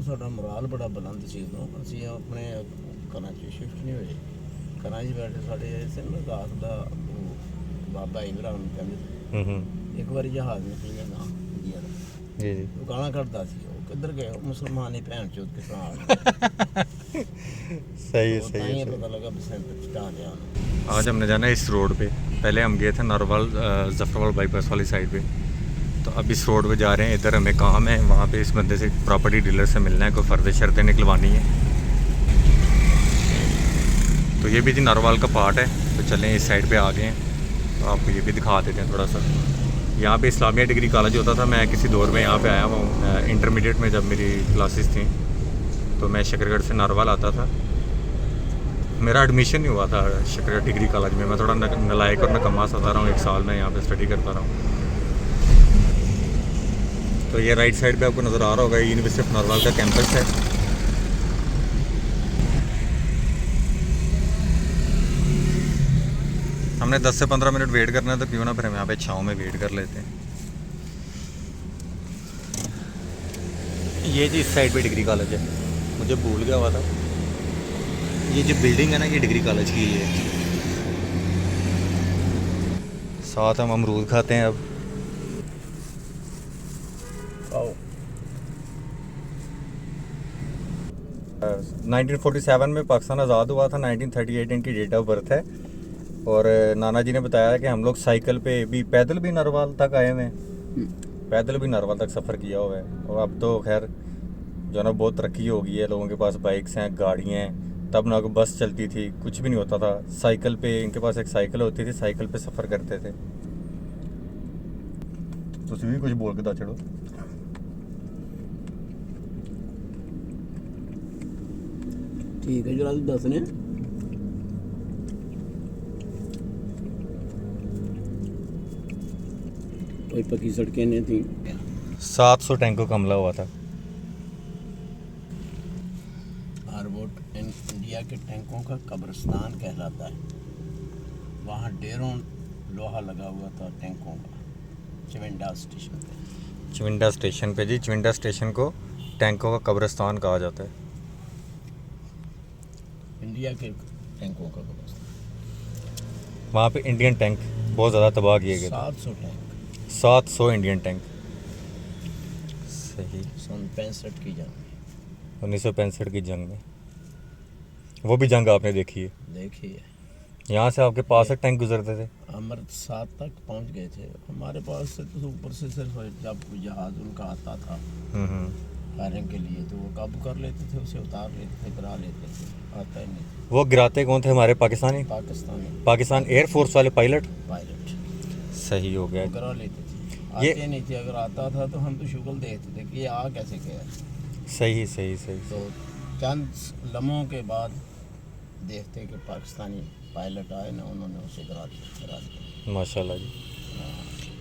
क्योंकि साडा मोराल बड़ा बुलंद सी उदों असीं अपने घरां च शिफ्ट नहीं होए घरां 'च बैठे साडे इत्थे ना दास दा बाबा इमरान कहंदे एक बारी जहाज निकल गया ना इंडिया दा जी जी वो गाना कटदा सी वो किधर गए मुसलमान ही भैन चोद किस तरह आ गए सही है तो सही तां ही है पता लगा बसंत चढ़ा लिया आज हमने जाना है इस रोड पे। पहले हम गए थे नारोवाल जफरवाल बाईपास वाली साइड पे, तो अब इस रोड पे जा रहे हैं। इधर हमें काम है, वहाँ पे इस बंदे से प्रॉपर्टी डीलर से मिलना है, कोई फर्दर शर्तें निकलवानी है। तो ये भी जी नारोवाल का पार्ट है। तो चलें इस साइड पे आ गए हैं, तो आपको ये भी दिखा देते हैं थोड़ा सा। यहाँ पे इस्लामिया डिग्री कॉलेज होता था। मैं किसी दौर में यहाँ पे आया हुआ हूँ इंटरमीडिएट में, जब मेरी क्लासेस थी तो मैं शकरगढ़ से नारोवाल आता था। मेरा एडमिशन नहीं हुआ था शकरगढ़ डिग्री कॉलेज में। मैं थोड़ा नलायक और नकम्मा सा रहा हूँ, एक साल में यहाँ पे स्टडी करता रहा हूँ। तो ये राइट साइड पे आपको नज़र आ रहा होगा, यूनिवर्सिटी ऑफ नारोवाल का कैंपस है। हमने 10 से 15 मिनट वेट करना है, तो क्यों ना फिर हम यहाँ पे छाँव में वेट कर लेते हैं। ये जी इस साइड पे डिग्री कॉलेज है, मुझे भूल गया हुआ था। ये जो बिल्डिंग है ना, ये डिग्री कॉलेज की है। साथ हम अमरूद खाते हैं अब। आओ 1947 में पाकिस्तान आज़ाद हुआ था। 1938 इनकी डेट ऑफ बर्थ है। और नाना जी ने बताया कि हम लोग साइकिल पे भी, पैदल भी नारोवाल तक आए हुए हैं, पैदल भी नारोवाल तक सफ़र किया हुआ है। और अब तो खैर जो ना बहुत तरक्की हो गई है, लोगों के पास बाइक्स हैं, गाड़ियाँ हैं। तब ना कोई बस चलती थी, कुछ भी नहीं होता था। साइकिल पे, इनके पास एक साइकिल होती थी, साइकिल पे सफ़र करते थे। तुम भी कुछ बोल के दा चढ़ो। ठीक है जरा दसने कोई पक्की सड़कें नहीं थी। 700 टैंकों का हमला हुआ था। आरबोट इंडिया के टैंकों का कब्रिस्तान कहलाता है। वहाँ ढेरों लोहा लगा हुआ था टैंकों का चिविंडा स्टेशन पे। चिविंडा स्टेशन पे जी, चिविंडा स्टेशन को टैंकों का कब्रिस्तान कहा जाता है। इंडिया के टैंकों का कब्रिस्तान। वहाँ पे इंडियन टैंक बहुत ज़्यादा तबाह किए गए थे। 700 टैंक 700 इंडियन टैंक। सही। सन 65 की जंग में। 1965 की जंग में, वो भी जंग आपने देखी है। देखिए यहाँ से आपके पास से टैंक गुजरते थे। अमृतसर तक पहुँच गए थे हमारे पास से। तो ऊपर से सिर्फ जब जहाज़ उनका आता था फायरिंग के लिए तो वो काबू कर लेते थे, उसे उतार लेते थे, गिरा लेते थे। आता ही नहीं था। वो गिराते कौन थे? हमारे पाकिस्तानी पाकिस्तान एयरफोर्स वाले पायलट। सही हो गया। वो गिरा लेते थे, ये आते नहीं थे। अगर आता था तो हम तो शुक्ल देखते थे कि ये आ कैसे गया। सही सही सही। तो चंद लम्हों के बाद देखते कि पाकिस्तानी पायलट आए ना, उन्होंने उसे गिरा दिया। माशाल्लाह जी।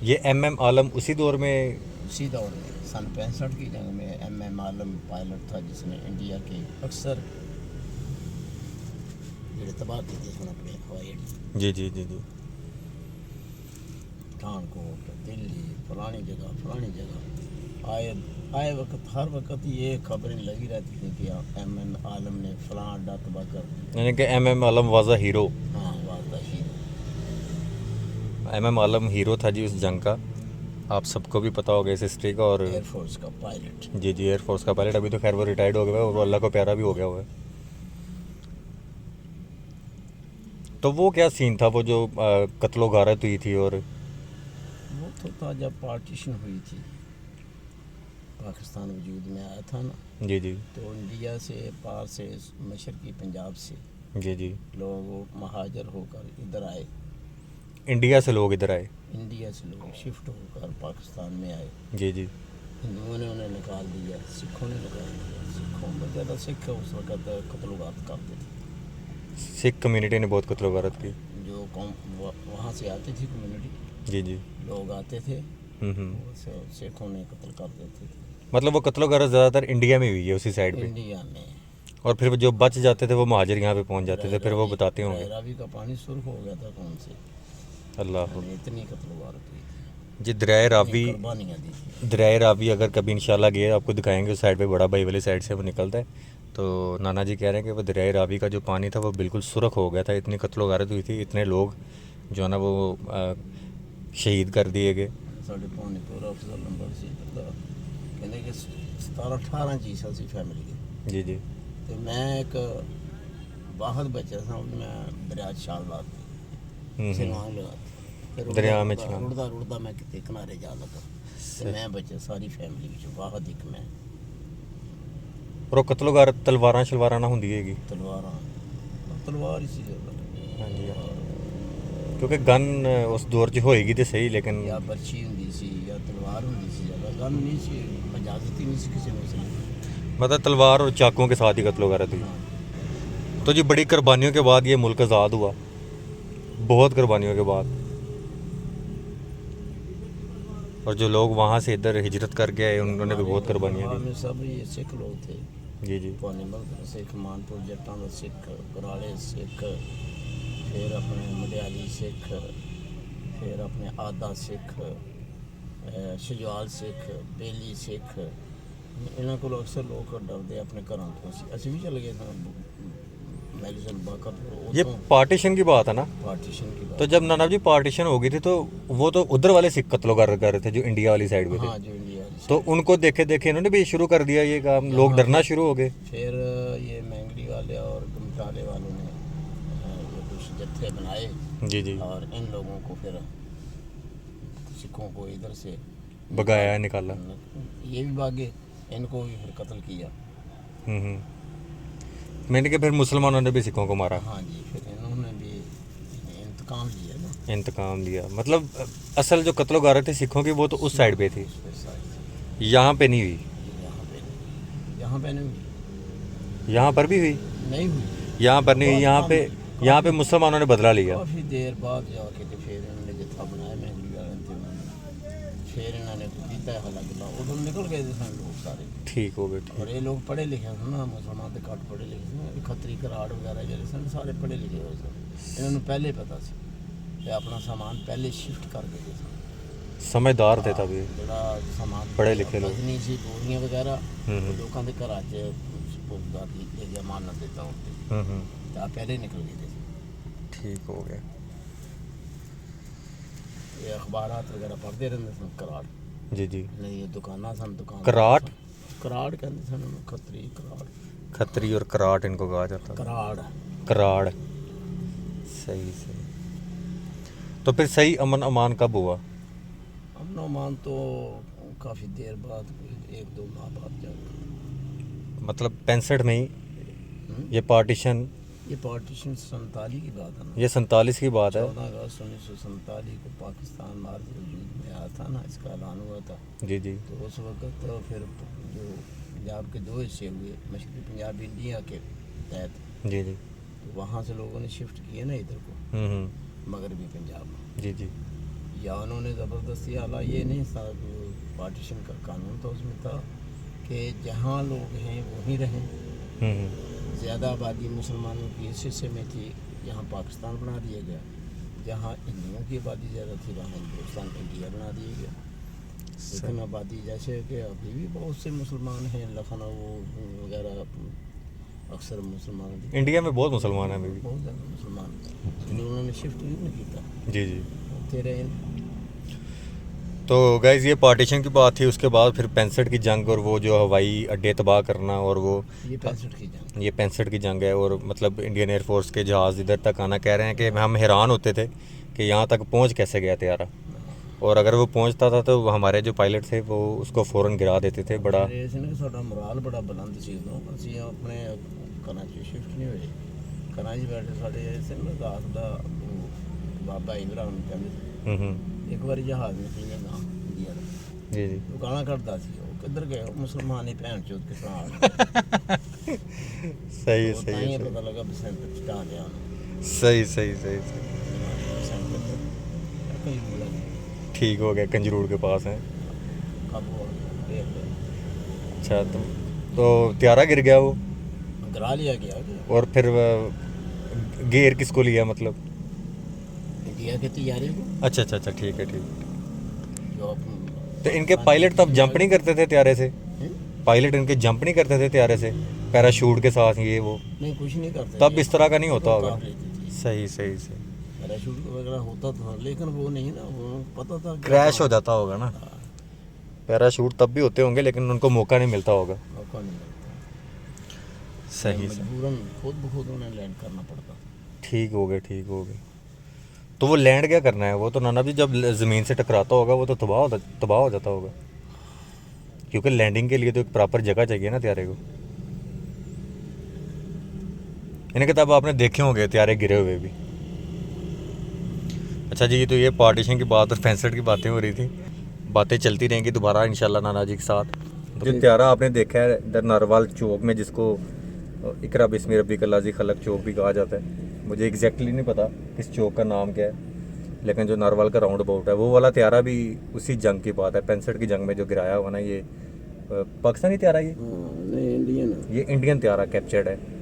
ये MM आलम उसी दौर में, उसी दौर में सन 65 की जंग में MM आलम पायलट था, जिसने इंडिया के अक्सर तबाह की थी अपने हवाई अड्डे। जी जी जी जी। पठानकोट, दिल्ली, फलानी जगह आए वक्त हर वक्त ये खबरें लगी रहती थी कि MM आलम ने फलां अड्डा तबाह कर दिया। यानी कि MM Alam was a hero. हाँ वादा हीरो। MM आलम हीरो था जी उस जंग का। आप सबको भी पता होगा इस हिस्ट्री का। और एयरफोर्स का पायलट। जी जी, एयरफोर्स का पायलट। अभी तो खैर वो रिटायर्ड हो गया है, वो अल्लाह को प्यारा भी हो गया हुआ है। तो वो क्या सीन था, वो जो कत्लो गारत हुई थी? और वो तो था जब पार्टीशन हुई थी, पाकिस्तान वजूद में आया था ना। जी जी तो इंडिया से पार से मशरकी पंजाब से जी जी, लोग महाजर होकर इधर आए। इंडिया से लोग इधर आए। इंडिया से लोग शिफ्ट होकर पाकिस्तान में आए। जी जी। हिंदुओं ने उन्हें निकाल दिया, सिखों ने निकाल दिया। सिखों में ज़्यादा सिख उस वक्त कत्लोगात करते थे। सिख कम्युनिटी ने बहुत कत्लो गारत की। जो कौम वहाँ से आती थी कम्युनिटी, जी जी। लोग आते थे, सिखों ने कत्ल कर देते थे। मतलब वो कत्लो गारत ज़्यादातर इंडिया में हुई है, उसी साइड पे। इंडिया में। और फिर जो बच जाते थे वो महाजर यहाँ पे पहुँच जाते थे, फिर वो बताते होंगे। रावी का पानी सुर्ख हो गया था कौन से। अल्लाह। इतनी कत्लोगारत हुई थी। जी दरिया रावी, कुर्बानियाँ दी थी। दरिया रावी अगर कभी इंशाल्लाह गए आपको दिखाएंगे, उस साइड पे बड़ा भाई वाली साइड से वो निकलता है। तो नाना जी कह रहे हैं कि वो दरिया रावी का जो पानी था वो बिल्कुल सुरख हो गया था, इतनी कत्लो गारत हुई थी, इतने लोग जो है ना वो शहीद कर दिए गए। साढ़े पौने पूरा अफसर नंबर से कहने कि 17-18 चीज़ सी फैमिली की। जी जी। तो मैं एक बाहर बच्चा था, मैं दरिया छाल लाती सिंगान लगाती, फिर दरिया में छलांग। रुड़दा रुड़दा मैं कितने किनारे जा लगा। तो मैं बच्चा सारी फैमिली ਵਿੱਚ बाहर एक मैं और कत्लो गारत तलवारां शलवारां ना होंदी हैगी। तलवार ही सी हाँ जी हाँ। क्योंकि गन उस दौर 'ਚ होएगी तो सही, लेकिन या बर्छी होंदी सी या तलवार होंदी सी, ज़्यादा गन नहीं सी, इजाज़त ही नहीं सी किसी ने। मतलब तलवार और चाकुओं के साथ ही कत्लो गारत हुई। तो जी बड़ी कुर्बानियों के बाद ये मुल्क आज़ाद हुआ, बहुत कुर्बानियों के बाद। और जो लोग वहाँ से इधर हिजरत करके आए उन्होंने भी बहुत कुर्बानियाँ दी। में सब ये सिख लोग थे। जी जी। पानीमल सिख, मानपुर जट्टां दा सिख, कराड़े सिख, फिर अपने मडियाली सिख, फिर अपने आदा सिख, शजवाल सिख, बेली सिख। इन्हों को अक्सर लोग डरते अपने घरों तो। असं भी चले गए मेडिसन बाकर। ये पार्टीशन की बात है ना। पार्टीशन की बात। तो जब नाना जी पार्टीशन हो गई थी तो वो तो उधर वाले सिख कत्लो कर रहे थे जो इंडिया वाली साइड में थे। हाँ, जो इंडिया वाली तो उनको देखे देखे इन्होंने भी शुरू कर दिया ये काम, लोग डरना शुरू हो गए। फिर ये मैंगड़ी वाले और गमटाले वालों ने ये कुछ जत्थे बनाए। जी जी। और इन लोगों को फिर सिखों को इधर से भगाया निकाला। ये भी भागे, इनको भी फिर कत्ल किया। मैंने कहा फिर मुसलमानों ने भी सिखों को मारा। हाँ जी, फिर इन्होंने भी इंतकाम लिया ना। इंतकाम लिया, मतलब असल जो कत्लो गारत थी सिखों की वो तो उस साइड पे थी, फिर सारी यहाँ पे नहीं हुई। यहाँ पे नहीं हुई, यहाँ पर भी हुई, नहीं हुई, यहाँ पर नहीं हुई। यहाँ पे मुसलमानों ने बदला लिया। काफ़ी देर बाद जाके तो फिर इन्होंने जत्था बनाया महंगी वाले थे। फिर इन्होंने किया हला गुला, उधर निकल गए थे लोग सारे। ठीक हो गए। ठीक। और ये लोग पढ़े लिखे थे ना, मुसलमान तो घट पढ़े लिखे थे, खतरी कराड़ वगैरह जो सन सारे पढ़े लिखे हुए सन। इन्होंने पहले पता सी ते अपना सामान पहले शिफ्ट कर गए थे। समझदार थे तभी। बड़ा सामान पढ़े लिखे लोग। बजनी सी बोरियां वगैरह लोगों के घर च पुगदाती जमानत देता हूँ तो पहले निकल गए थे। ठीक हो गया। ये अखबारात वगैरह पढ़ते रहते सन कराड़। जी जी। नहीं, ये दुकाना सन, दुकान कराट? कराड़ कहते सन उन्हें, खतरी कराड़। खतरी और कराट इनको कहा जाता है। कराड़। कराड़। सही सही। तो फिर सही अमन अमान कब हुआ? अमन अमान तो काफ़ी देर बाद, 1-2 माह बाद जाकर। मतलब 65 में ही ये पार्टीशन? ये पार्टीशन 47 की बात है ना। ये 47 की बात है। 14 अगस्त 1947 को पाकिस्तान मार्च वजूद में आया था ना, इसका ऐलान हुआ था। जी जी। तो उस वक्त तो फिर जो पंजाब के 2 हिस्से हुए, मशरक़ी पंजाब इंडिया के तहत। जी जी। तो वहाँ से लोगों ने शिफ्ट किए ना इधर को, मगरबी पंजाब में। जी जी। या उन्होंने ज़बरदस्ती, आला ये नहीं था जो पार्टीशन का कानून था, उसमें था कि जहाँ लोग हैं वहीं रहें। ज़्यादा आबादी मुसलमानों की इस हिस्से में थी, यहाँ पाकिस्तान बना दिया गया। जहाँ हिंदुओं की आबादी ज़्यादा थी वहाँ हिंदुस्तान इंडिया बना दिया गया। लेकिन आबादी जैसे कि अभी भी बहुत से मुसलमान हैं, लखनऊ वगैरह अक्सर मुसलमान। इंडिया में बहुत मुसलमान हैं अभी भी, बहुत ज़्यादा मुसलमान, लेकिन उन्होंने शिफ्ट नहीं किया। जी जी। तेरे तो गाइज़ ये पार्टीशन की बात थी। उसके बाद फिर 65 की जंग और वो जो हवाई अड्डे तबाह करना, और वो ये 65 की जंग, ये 65 की जंग है। और मतलब इंडियन एयरफोर्स के जहाज़ इधर तक आना, कह रहे हैं कि हम हैरान होते थे कि यहाँ तक पहुँच कैसे गया त्यारा। और अगर वो पहुँचता था तो हमारे जो पायलट थे वो उसको फ़ौरन गिरा देते थे। बड़ा साडा मोराल बड़ा बुलंद सी उदों। असीं अपने घरां च शिफ्ट नहीं होए, घरां च बैठे साडे रात दा बाबा इमरान कहंदे एक बार जहाज निकलिया ना इंडिया का। जी जी। वो गाना कटदा सी, वो किधर गए मुसलमान ही भैन चोद के साथ। सही है सही है। पता लगा बसंत चटा लिया सही सही सही सही। ठीक हो गया, कंजरूर के पास है। अच्छा, तो त्यारा गिर गया वो, गिरा लिया गया। और फिर गेर किसको लिया मतलब? इंडिया की तैयारी को। अच्छा अच्छा अच्छा, ठीक है ठीक है। जॉब तो इनके पायलट तब जंप नहीं करते थे त्यारे से? पायलट इनके जंप नहीं करते थे त्यारे से पैराशूट के साथ, ये वो? नहीं, कुछ नहीं करते तब थे। इस तरह का नहीं होता तो होगा। उतार लेती थी। सही सही सही। पैराशूट वगैरह होता था, लेकिन वो नहीं ना, वो पता था क्रैश हो जाता होगा ना। पैराशूट तब भी होते होंगे लेकिन उनको मौका नहीं मिलता होगा। मौका नहीं मिलता। सही सही। मजबूरन खुद ब खुद उन्हें लैंड करना पड़ता। ठीक हो गए, ठीक हो गए। तो वो लैंड क्या करना है? वो तो नाना जी जब ज़मीन से टकराता होगा वो तो तबाह हो जाता होगा, क्योंकि लैंडिंग के लिए तो एक प्रॉपर जगह चाहिए ना त्यारे को। इनके तब आपने देखे होंगे त्यारे गिरे हुए भी। अच्छा जी, तो ये पार्टीशन की बात और फेंसर की बातें हो रही थी, बातें चलती रहेंगी दोबारा इंशाल्लाह नाना जी के साथ। जो त्यारा आपने देखा है इधर नारवाल चौक में, जिसको इकरा बिस्मी रब्बी कल्लाजी खलक चौक भी कहा जाता है, मुझे एग्जैक्टली नहीं पता किस चौक का नाम क्या है, लेकिन जो नारवाल का राउंड अबाउट है वो वाला त्यारा भी उसी जंग की बात है, 65 की जंग में जो गिराया हुआ ना, ये पाकिस्तानी त्यारा, नहीं, इंडियन है। ये इंडियन त्यारा कैप्चर्ड है।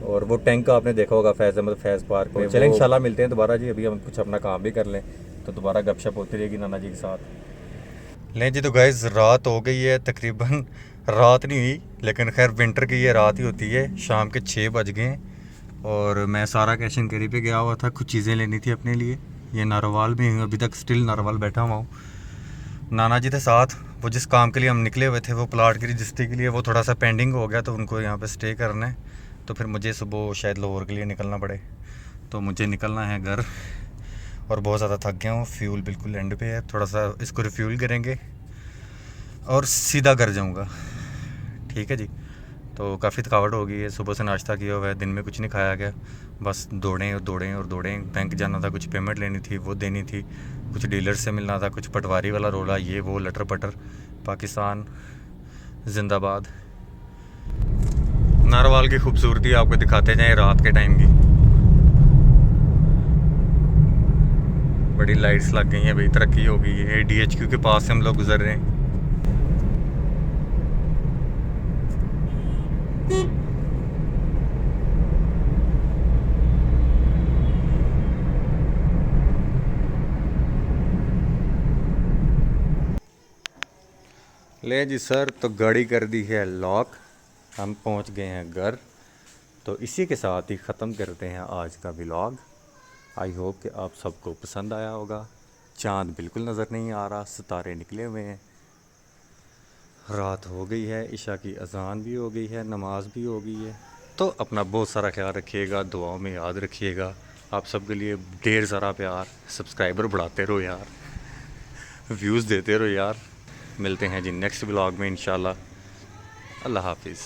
और वो टैंक आपने देखा होगा फैज़ अहमद फैज़ पार्क में। चलें इंशाल्लाह मिलते हैं दोबारा जी, अभी हम कुछ अपना काम भी कर लें तो दोबारा गपशप होती रहेगी नाना जी के साथ। लें जी, तो गाइस रात हो गई है, तकरीबन रात नहीं हुई लेकिन खैर विंटर की ये रात ही होती है। शाम के 6 बज गए हैं और मैं सारा कैशन कैरी पे गया हुआ था, कुछ चीज़ें लेनी थी अपने लिए। ये नारोवाल में हूँ अभी तक, स्टिल नारोवाल बैठा हुआ हूँ। नाना जी थे साथ, वो जिस काम के लिए हम निकले हुए थे, वो प्लाट की रजिस्ट्री के लिए, वो थोड़ा सा पेंडिंग हो गया तो उनको यहाँ पे स्टे करना है, तो फिर मुझे सुबह शायद लाहौर के लिए निकलना पड़े, तो मुझे निकलना है घर और बहुत ज़्यादा थक गया हूँ। फ्यूल बिल्कुल एंड पे है, थोड़ा सा इसको रिफ्यूल करेंगे और सीधा घर जाऊँगा। ठीक है जी, तो काफ़ी थकावट हो गई है, सुबह से नाश्ता किया हुआ है, दिन में कुछ नहीं खाया गया, बस दौड़ें और दौड़ें और दौड़ें। बैंक जाना था, कुछ पेमेंट लेनी थी वो देनी थी, कुछ डीलर से मिलना था, कुछ पटवारी वाला रोला, ये वो लटर पटर। पाकिस्तान जिंदाबाद। नारवाल की खूबसूरती आपको दिखाते जाएं रात के टाइम की। बड़ी लाइट्स लग गई हैं भाई, तरक्की हो गई है। DHQ के पास से हम लोग गुजर रहे हैं। ले जी सर, तो गाड़ी कर दी है लॉक, हम पहुंच गए हैं घर। तो इसी के साथ ही ख़त्म करते हैं आज का व्लॉग। आई होप कि आप सबको पसंद आया होगा। चांद बिल्कुल नज़र नहीं आ रहा, सितारे निकले हुए हैं, रात हो गई है, इशा की अजान भी हो गई है, नमाज भी हो गई है। तो अपना बहुत सारा ख्याल रखिएगा, दुआओं में याद रखिएगा। आप सबके लिए ढेर सारा प्यार, सब्सक्राइबर बढ़ाते रहो यार, व्यूज़ देते रहो यार। मिलते हैं जी नेक्स्ट व्लॉग में इंशाल्लाह। अल्लाह हाफिज़।